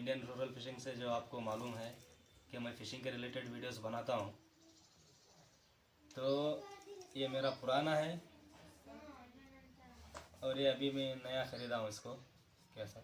Indian rural fishing से जो आपको मालूम है कि मैं फ़िशिंग के रिलेटेड वीडियोस बनाता हूँ। तो ये मेरा पुराना है और ये अभी मैं नया ख़रीदा हूँ इसको। कैसा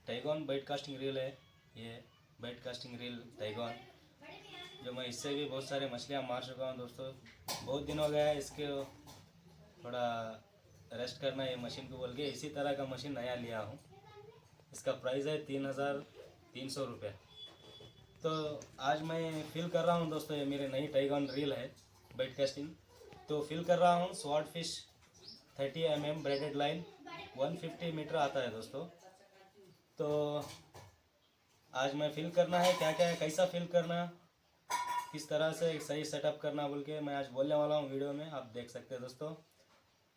टाइगॉन बाइट कास्टिंग रील है। ये बाइट कास्टिंग रील टाइगॉन, जो मैं इससे भी बहुत सारे मछलियाँ मार चुका हूँ दोस्तों। बहुत दिन हो गया है इसके थोड़ा रेस्ट करना ये मशीन को बोल के इसी तरह का मशीन नया लिया हूँ। इसका प्राइस है 3300 रुपये। तो आज मैं फिल कर रहा हूँ दोस्तों, ये मेरी नई टाइगॉन रील है बाइट कास्टिंग। तो फिल कर रहा हूँ swordfish 30 mm braided line 150 metre आता है दोस्तों। तो आज मैं फिल करना है क्या क्या है, कैसा फिल करना, किस तरह से सही सेटअप करना बोल के मैं आज बोलने वाला हूँ वीडियो में। आप देख सकते हैं दोस्तों,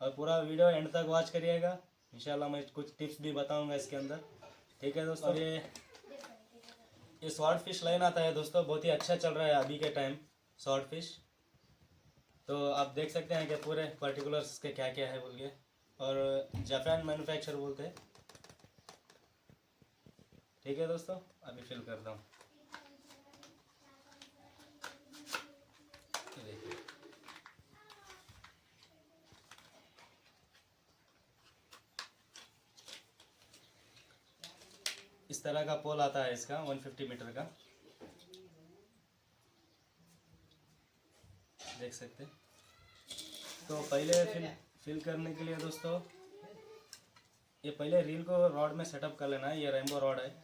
और पूरा वीडियो एंड तक वॉच करिएगा। इंशाल्लाह मैं कुछ टिप्स भी बताऊंगा इसके अंदर, ठीक है दोस्तों। और ये स्वॉर्ड फिश लाइन आता है दोस्तों, बहुत ही अच्छा चल रहा है अभी के टाइम स्वॉर्ड फिश। तो आप देख सकते हैं कि पूरे पर्टिकुलर्स इसके क्या क्या है बोल के, और जापान मैन्युफैक्चर बोलते हैं, ठीक है दोस्तों। अभी फिल करता हूँ। इस तरह का पोल आता है इसका 150 मीटर का, देख सकते हैं। तो पहले फिल करने के लिए दोस्तों ये पहले रील को रॉड में सेटअप कर लेना है। ये रेनबो रॉड है।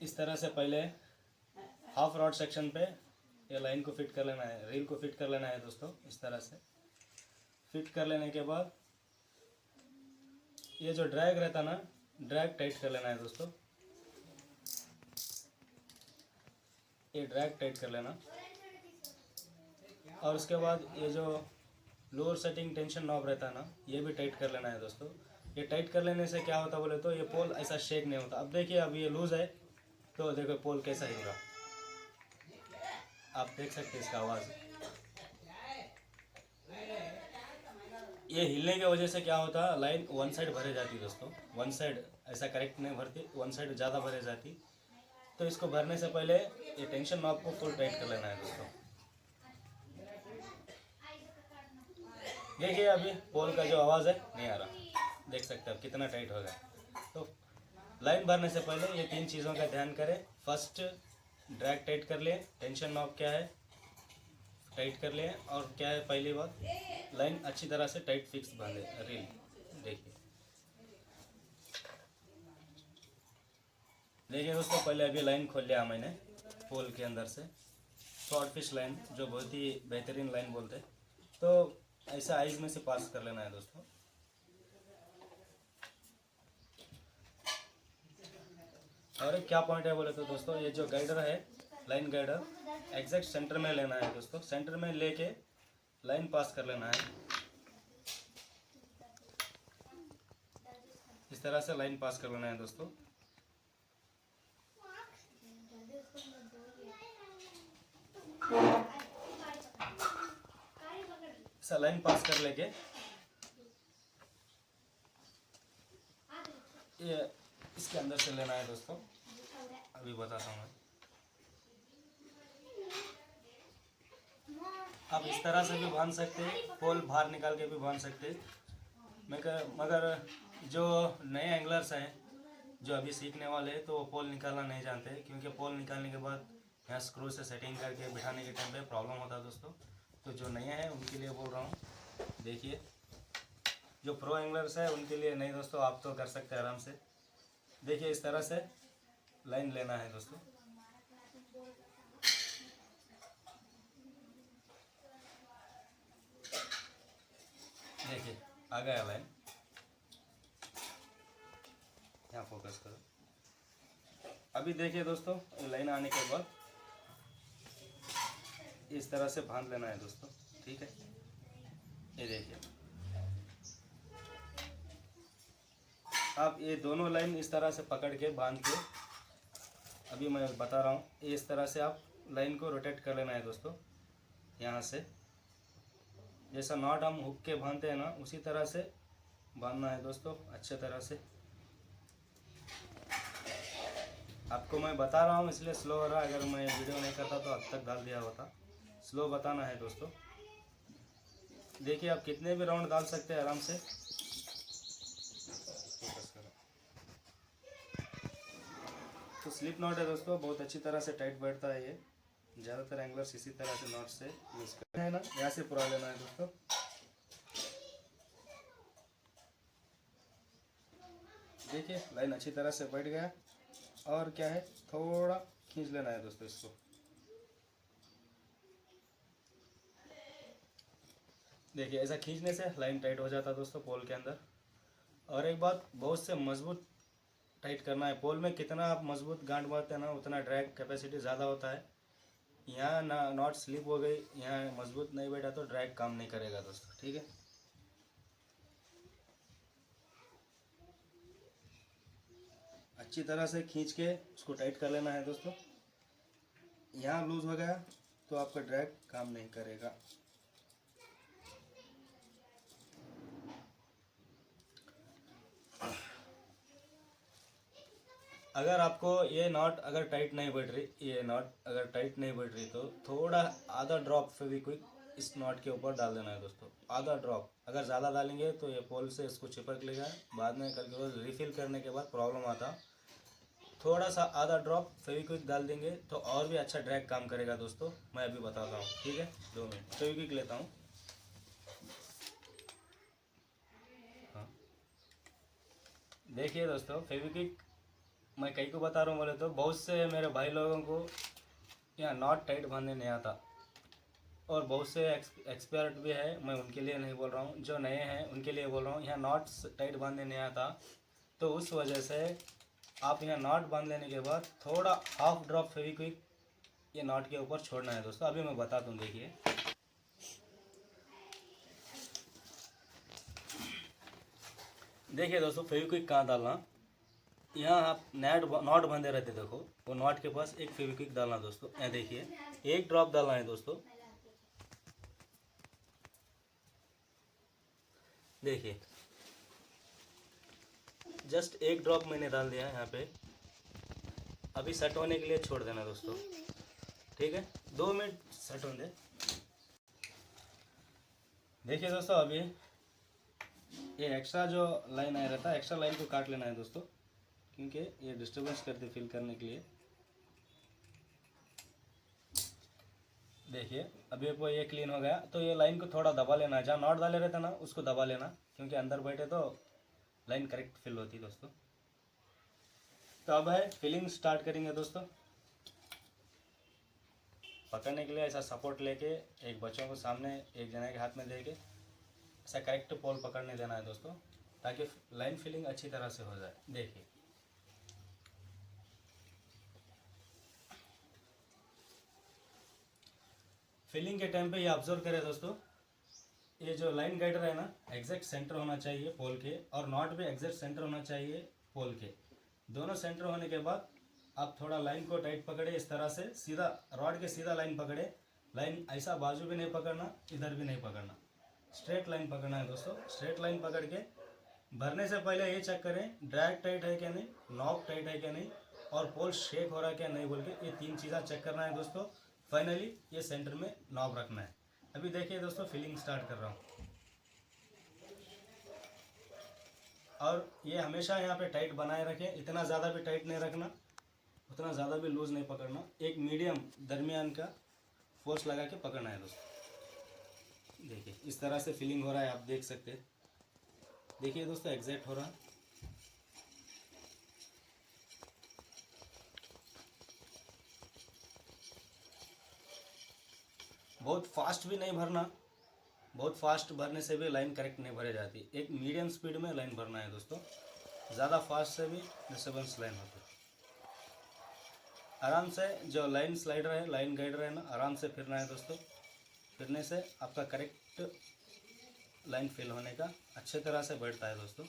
इस तरह से पहले हाफ रॉड सेक्शन पे ये लाइन को फिट कर लेना है, रील को फिट कर लेना है दोस्तों। इस तरह से फिट कर लेने के बाद ये जो ड्रैग रहता ना, ड्रैग टाइट कर लेना है दोस्तों। ये ड्रैग टाइट कर लेना, और उसके बाद ये जो लोअर सेटिंग टेंशन नॉब रहता है ना, ये भी टाइट कर लेना है दोस्तों। ये टाइट कर लेने से क्या होता बोले तो ये पोल ऐसा शेक नहीं होता। अब देखिए, अब ये लूज है तो देखो पोल कैसा हिल रहा, आप देख सकते हैं इसका आवाज़। ये हिलने की वजह से क्या होता है, लाइन वन साइड भरे जाती दोस्तों। वन साइड ऐसा करेक्ट नहीं भरती, वन साइड ज़्यादा भरे जाती। तो इसको भरने से पहले ये टेंशन नॉब को फुल टाइट कर लेना है दोस्तों। देखिए अभी पोल का जो आवाज़ है नहीं आ रहा, देख सकते हैं अब कितना टाइट हो गया। तो लाइन भरने से पहले ये तीन चीज़ों का ध्यान करें। फर्स्ट ड्रैग टाइट कर ले, टेंशन नॉब क्या है टाइट कर ले, और क्या है पहली बात, लाइन अच्छी तरह से टाइट फिक्स बांधे रील। देखिए दोस्तों, पहले अभी लाइन खोल लिया मैंने पोल के अंदर से, स्वॉर्ड फिश लाइन जो बहुत ही बेहतरीन लाइन बोलते हैं। तो ऐसा आइज में से पास कर लेना है दोस्तों। और एक क्या पॉइंट है बोले तो दोस्तों, ये जो गाइडर है लाइन गाइडर एग्जैक्ट सेंटर में लेना है दोस्तों। सेंटर में लेके लाइन पास कर लेना है। इस तरह से लाइन पास कर लेना है दोस्तों। ऐसा लाइन पास कर लेके ये इसके अंदर से लेना है दोस्तों। अभी बताता हूँ मैं। आप इस तरह से भी बांध सकते हैं, पोल बाहर निकाल के भी बांध सकते हैं। मगर जो नए एंगलर्स हैं, जो अभी सीखने वाले हैं, तो वो पोल निकालना नहीं जानते, क्योंकि पोल निकालने के बाद यहाँ स्क्रू से सेटिंग करके बिठाने के टाइम पे प्रॉब्लम होता है दोस्तों। तो जो नए हैं उनके लिए बोल रहा हूँ। देखिए, जो प्रो एंगलर्स है उनके लिए नहीं दोस्तों, आप तो कर सकते हैं आराम से। देखिए इस तरह से लाइन लेना है दोस्तों। देखिए आ गया लाइन, यहाँ फोकस करो। अभी देखिए दोस्तों, लाइन आने के बाद इस तरह से बांध लेना है दोस्तों, ठीक है। ये देखिए, आप ये दोनों लाइन इस तरह से पकड़ के बांध के, अभी मैं बता रहा हूँ, इस तरह से आप लाइन को रोटेट कर लेना है दोस्तों। यहाँ से जैसा नॉट हम हुक के बांधते हैं ना, उसी तरह से बांधना है दोस्तों, अच्छे तरह से। आपको मैं बता रहा हूँ इसलिए स्लो हो रहा है, अगर मैं वीडियो नहीं करता तो अब तक डाल दिया होता। स्लो बताना है दोस्तों। देखिए आप कितने भी राउंड डाल सकते हैं आराम से। तो स्लिप नॉट है दोस्तों, बहुत अच्छी तरह से टाइट बैठता है ये। ज़्यादातर एंगलर्स इसी तरह से नॉट से यूज़ करते हैं ना, यहाँ से पुरा लेना है दोस्तों। देखिए लाइन अच्छी तरह से बैठ गया, और क्या है, थोड़ा खींच लेना है दोस्तों इसको। देखिए ऐसा खींचने से लाइन टाइट हो जाता है दोस्तों पोल के अंदर। और एक बात, बहुत से मजबूत टाइट करना है। पोल में कितना आप मजबूत गांठ बांधते हैं ना, उतना ड्रैग कैपेसिटी ज़्यादा होता है। यहाँ ना नॉट स्लिप हो गई, यहाँ मजबूत नहीं बैठा तो ड्रैग काम नहीं करेगा दोस्तों, ठीक है। अच्छी तरह से खींच के उसको टाइट कर लेना है दोस्तों। यहाँ लूज हो गया तो आपका ड्रैग काम नहीं करेगा। अगर आपको ये नॉट अगर टाइट नहीं बैठ रही, ये नॉट अगर टाइट नहीं बैठ रही तो थोड़ा आधा ड्रॉप फेविक्विक इस नॉट के ऊपर डाल देना है दोस्तों, आधा ड्रॉप। अगर ज़्यादा डालेंगे तो ये पोल से इसको चिपक लेगा, बाद में कल के रोज रिफिल करने के बाद प्रॉब्लम आता। थोड़ा सा आधा ड्रॉप फेविक्विक डाल देंगे तो और भी अच्छा ड्रैग काम करेगा दोस्तों। मैं अभी बताता हूँ, ठीक है। 2 मिनट फेविक्विक लेता हूँ। हाँ देखिए दोस्तों, फेविक्विक मैं कई को बता रहा हूँ, बोले तो बहुत से मेरे भाई लोगों को यहाँ नॉट टाइट बांधने नहीं आता, और बहुत से एक्सपर्ट भी है, मैं उनके लिए नहीं बोल रहा हूँ, जो नए हैं उनके लिए बोल रहा हूँ। यहाँ नॉट टाइट बांधने नहीं आता, तो उस वजह से आप यहाँ नॉट बांध लेने के बाद थोड़ा हाफ ड्रॉप फेविक्विक ये नॉट के ऊपर छोड़ना है दोस्तों। अभी मैं बता दूँ, देखिए। देखिए दोस्तों, फेविक्विक कहाँ डालना, यहाँ आप नॉट बंधे रहते, देखो वो नॉट के पास एक फेविक्विक डालना दोस्तों। यहाँ देखिए एक ड्रॉप डालना है दोस्तों। देखिए जस्ट एक ड्रॉप मैंने डाल दिया है यहाँ पे। अभी सेट होने के लिए छोड़ देना दोस्तों, ठीक है। 2 मिनट सेट होने दे। देखिए दोस्तों, अभी ये एक्स्ट्रा जो लाइन आया रहता है, एक्स्ट्रा लाइन को काट लेना है दोस्तों, क्योंकि ये डिस्टर्बेंस करते फिल करने के लिए। देखिए अभी वो ये क्लीन हो गया, तो ये लाइन को थोड़ा दबा लेना है, जहाँ नॉट डाले रहते ना उसको दबा लेना, क्योंकि अंदर बैठे तो लाइन करेक्ट फिल होती है दोस्तों। तो अब है फिलिंग स्टार्ट करेंगे दोस्तों। पकड़ने के लिए ऐसा सपोर्ट लेके एक बच्चों को सामने एक जने के हाथ में दे के ऐसा करेक्ट पोल पकड़ने देना है दोस्तों, ताकि लाइन फिलिंग अच्छी तरह से हो जाए। देखिए फिलिंग के टाइम पे ये ऑब्जर्व करें दोस्तों, ये जो लाइन गाइडर है ना, एग्जैक्ट सेंटर होना चाहिए पोल के, और नॉट भी एग्जैक्ट सेंटर होना चाहिए पोल के। दोनों सेंटर होने के बाद आप थोड़ा लाइन को टाइट पकड़े, इस तरह से सीधा रॉड के सीधा लाइन पकड़े। लाइन ऐसा बाजू भी नहीं पकड़ना, इधर भी नहीं पकड़ना, स्ट्रेट लाइन पकड़ना है दोस्तों। स्ट्रेट लाइन पकड़ के भरने से पहले ये चेक करें ड्रैग टाइट है क्या नहीं, नॉब टाइट है क्या नहीं, और पोल शेक हो रहा है क्या नहीं बोल के, ये 3 चीज़ें चेक करना है दोस्तों। फाइनली ये सेंटर में नॉब रखना है। अभी देखिए दोस्तों, फिलिंग स्टार्ट कर रहा हूँ। और ये हमेशा यहाँ पे टाइट बनाए रखें, इतना ज़्यादा भी टाइट नहीं रखना, उतना ज़्यादा भी लूज़ नहीं पकड़ना, एक मीडियम दरमियान का फोर्स लगा के पकड़ना है दोस्तों। देखिए इस तरह से फिलिंग हो रहा है, आप देख सकते हैं। देखिए दोस्तों एग्जैक्ट हो रहा है। बहुत फास्ट भी नहीं भरना, बहुत फास्ट भरने से भी लाइन करेक्ट नहीं भरी जाती। एक मीडियम स्पीड में लाइन भरना है दोस्तों, ज़्यादा फास्ट से भी डिस्टर्बेंस लाइन होती है। आराम से जो लाइन स्लाइडर है, लाइन गाइडर है ना, आराम से फिरना है दोस्तों। फिरने से आपका करेक्ट लाइन फिल होने का अच्छे तरह से बैठता है दोस्तों।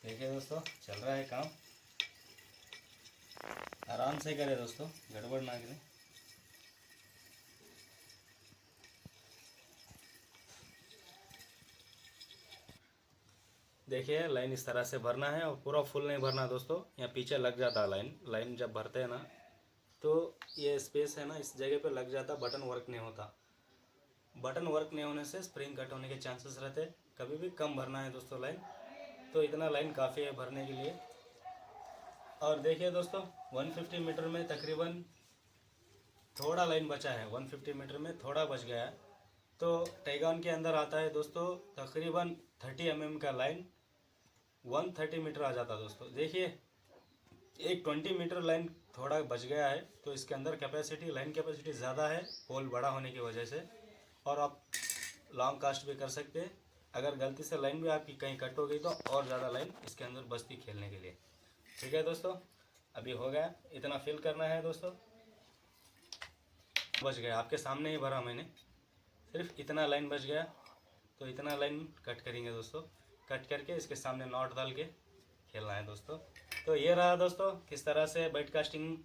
देखिए दोस्तों, चल रहा है काम। आराम से करें दोस्तों, गड़बड़ ना करें। देखिए लाइन इस तरह से भरना है और पूरा फुल नहीं भरना दोस्तों, यहाँ पीछे लग जाता है लाइन जब भरते हैं ना तो ये स्पेस है ना इस जगह पे लग जाता, बटन वर्क नहीं होता। बटन वर्क नहीं होने से स्प्रिंग कट होने के चांसेस रहते। कभी भी कम भरना है दोस्तों लाइन, तो इतना लाइन काफ़ी है भरने के लिए। और देखिए दोस्तों 150 मीटर में तकरीबन थोड़ा लाइन बचा है, 150 मीटर में थोड़ा बच गया है। तो टाइगॉन के अंदर आता है दोस्तों तकरीबन 30 mm का लाइन 130 मीटर आ जाता दोस्तों। देखिए एक 20 मीटर लाइन थोड़ा बच गया है, तो इसके अंदर लाइन कैपेसिटी ज़्यादा है पोल बड़ा होने की वजह से, और आप लॉन्ग कास्ट भी कर सकते हैं। अगर गलती से लाइन भी आपकी कहीं कट हो गई तो और ज़्यादा लाइन इसके अंदर बचती खेलने के लिए। ठीक है दोस्तों, अभी हो गया, इतना फिल करना है दोस्तों। बच गया, आपके सामने ही भरा मैंने, सिर्फ इतना लाइन बच गया, तो इतना लाइन कट करेंगे दोस्तों। कट करके इसके सामने नॉट डाल के खेलना है दोस्तों। तो ये रहा दोस्तों किस तरह से बेड कास्टिंग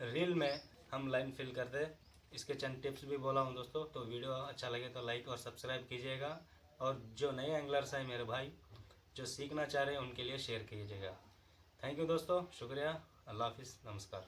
रील में हम लाइन फिल करते हैं। इसके चंद टिप्स भी बोला हूँ दोस्तों। तो वीडियो अच्छा लगे तो लाइक और सब्सक्राइब कीजिएगा, और जो नए एंगलर्स हैं मेरे भाई जो सीखना चाह रहे हैं उनके लिए शेयर कीजिएगा। थैंक यू दोस्तों, शुक्रिया, अल्लाह हाफिज़, नमस्कार।